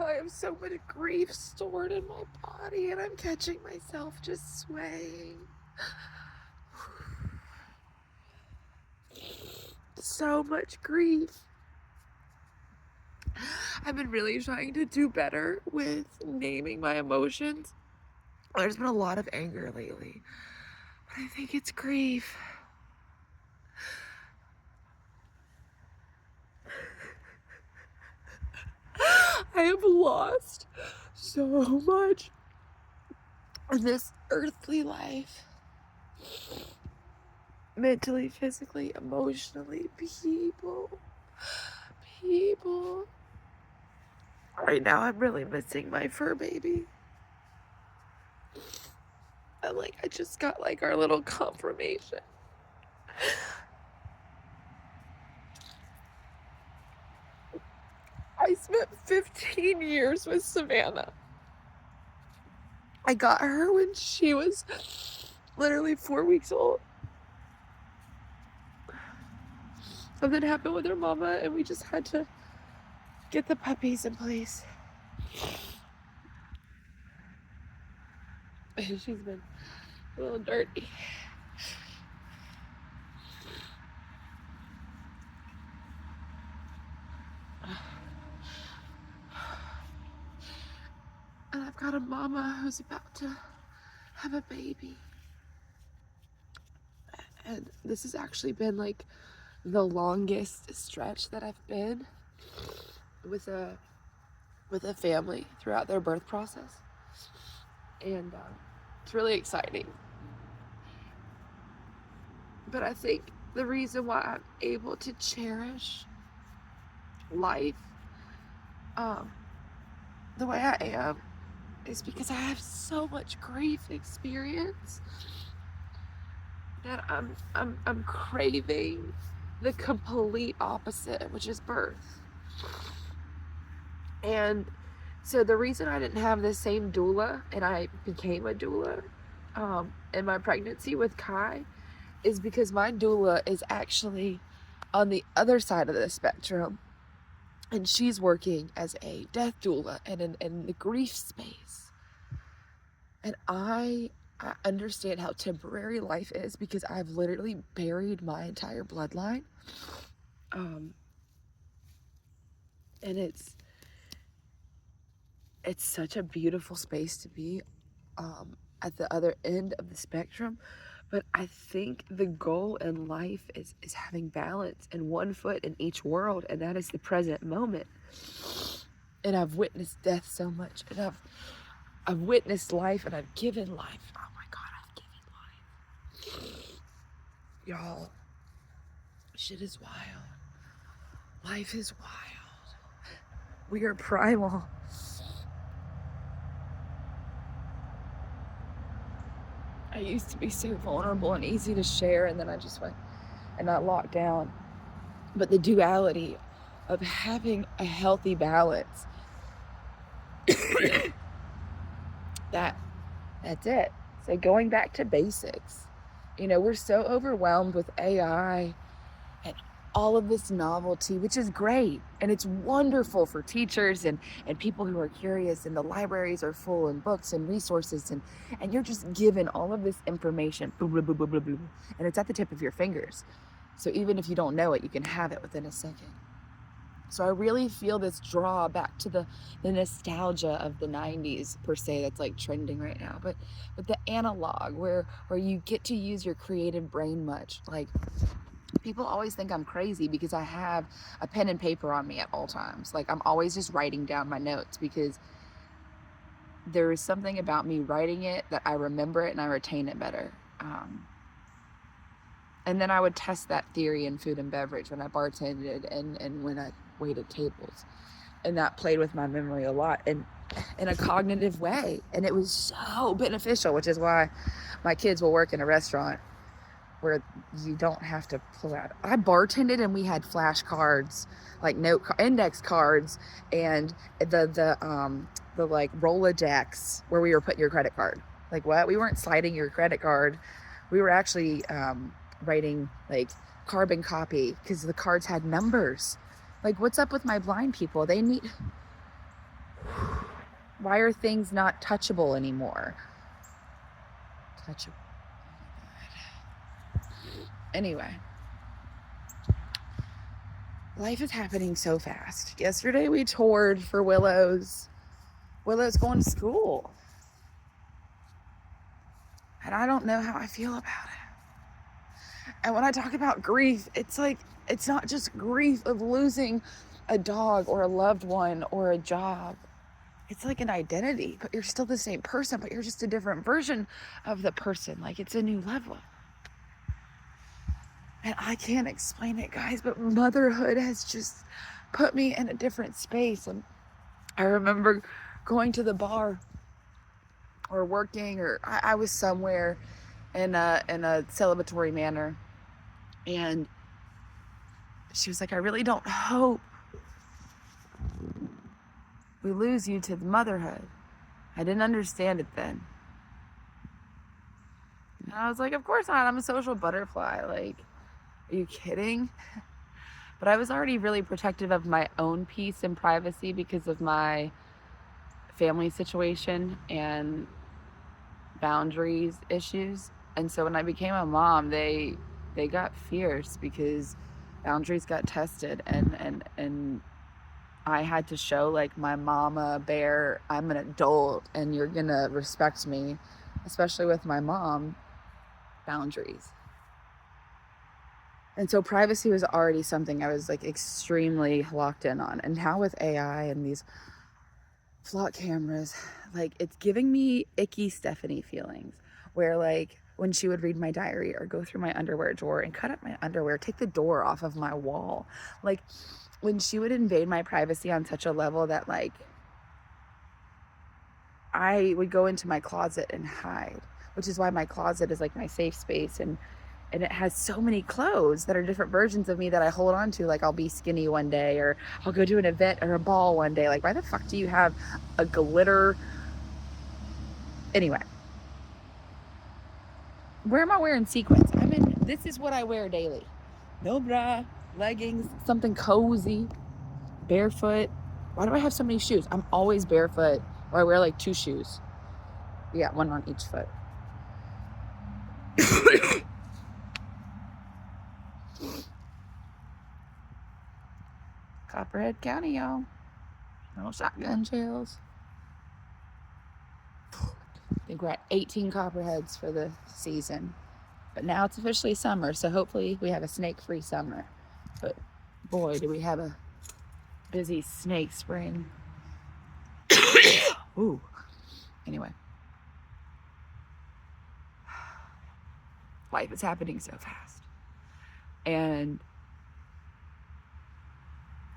I have so much grief stored in my body, and I'm catching myself just swaying. So much grief. I've been really trying to do better with naming my emotions. There's been a lot of anger lately, but I think it's grief. I have lost so much in this earthly life. Mentally, physically, emotionally, people. Right now, I'm really missing my fur baby. I just got our little confirmation. I spent 15 years with Savannah. I got her when she was literally 4 weeks old. Something happened with her mama, and we just had to get the puppies in place. She's been a little dirty. And I've got a mama who's about to have a baby. And this has actually been the longest stretch that I've been with a family throughout their birth process. And it's really exciting. But I think the reason why I'm able to cherish life the way I am is because I have so much grief experience that I'm craving the complete opposite, which is birth. And so the reason I didn't have the same doula, and I became a doula in my pregnancy with Kai, is because my doula is actually on the other side of the spectrum, and she's working as a death doula and in the grief space. And I understand how temporary life is because I've literally buried my entire bloodline. And it's such a beautiful space to be at the other end of the spectrum. But I think the goal in life is having balance and one foot in each world, and that is the present moment. And I've witnessed death so much, and I've witnessed life, and I've given life. Oh my God, I've given life. Y'all, shit is wild. Life is wild. We are primal. I used to be so vulnerable and easy to share, and then I just went and got locked down. But the duality of having a healthy balance, that's it. So going back to basics, we're so overwhelmed with AI and all of this novelty, which is great. And it's wonderful for teachers and people who are curious, and the libraries are full and books and resources, and you're just given all of this information, blah, blah, blah, blah, blah, blah, and it's at the tip of your fingers. So even if you don't know it, you can have it within a second. So I really feel this draw back to the nostalgia of the 90s per se, that's trending right now. But the analog where you get to use your creative brain much. People always think I'm crazy because I have a pen and paper on me at all times. I'm always just writing down my notes because there is something about me writing it that I remember it and I retain it better. And then I would test that theory in food and beverage when I bartended and when I waited tables. And that played with my memory a lot and in a cognitive way. And it was so beneficial, which is why my kids will work in a restaurant where you don't have to pull out. I bartended and we had flashcards, index cards, and the Rolodex where we were putting your credit card. What? We weren't sliding your credit card. We were actually writing carbon copy because the cards had numbers. What's up with my blind people? They need Why are things not touchable anymore? Touchable. Anyway, life is happening so fast. Yesterday we toured for Willow's going to school. And I don't know how I feel about it. And when I talk about grief, it's like, it's not just grief of losing a dog or a loved one or a job. It's like an identity, but you're still the same person, but you're just a different version of the person. Like, it's a new level. And I can't explain it, guys, but motherhood has just put me in a different space. And I remember going to the bar or working, or I was somewhere in a celebratory manner. And she was like, I really don't hope we lose you to the motherhood. I didn't understand it then. And I was like, of course not. I'm a social butterfly. Like, are you kidding? But I was already really protective of my own peace and privacy because of my family situation and boundaries issues. And so when I became a mom, they got fierce because boundaries got tested, and I had to show, like, my mama bear, I'm an adult and you're gonna respect me, especially with my mom, boundaries. And so privacy was already something I was, like, extremely locked in on. And now with AI and these flock cameras, like, it's giving me icky Stephanie feelings, where, like, when she would read my diary or go through my underwear drawer and cut up my underwear, take the door off of my wall, like, when she would invade my privacy on such a level that, like, I would go into my closet and hide, which is why my closet is like my safe space. And it has so many clothes that are different versions of me that I hold on to. Like, I'll be skinny one day, or I'll go to an event or a ball one day. Like, why the fuck do you have a glitter? Anyway, where am I wearing sequins? This is what I wear daily. No bra, leggings, something cozy, barefoot. Why do I have so many shoes? I'm always barefoot, or I wear like 2 shoes. Yeah, one on each foot. Copperhead County, y'all. No shotgun shells. I think we're at 18 copperheads for the season. But now it's officially summer, so hopefully we have a snake-free summer. But boy, do we have a busy snake spring. Ooh. Anyway. Life is happening so fast. And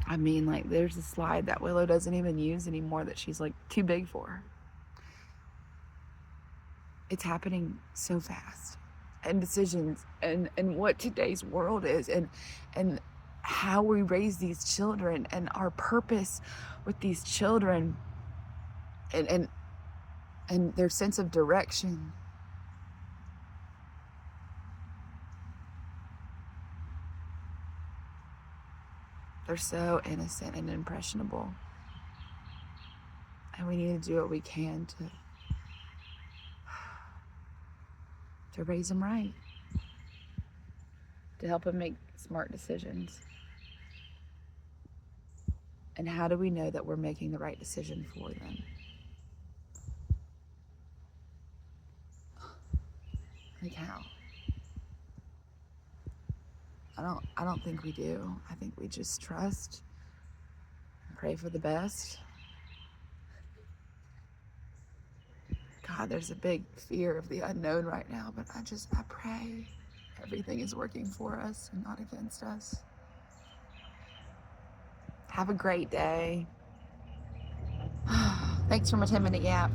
I mean, like, there's a slide that Willow doesn't even use anymore that she's, like, too big for. It's happening so fast. And decisions and what today's world is, and how we raise these children, and our purpose with these children, and their sense of direction. They're so innocent and impressionable. And we need to do what we can to raise them right, to help them make smart decisions. And how do we know that we're making the right decision for them? Like, how? I don't think we do. I think we just trust and pray for the best. God, there's a big fear of the unknown right now, but I pray everything is working for us and not against us. Have a great day. Thanks for my 10-minute yap.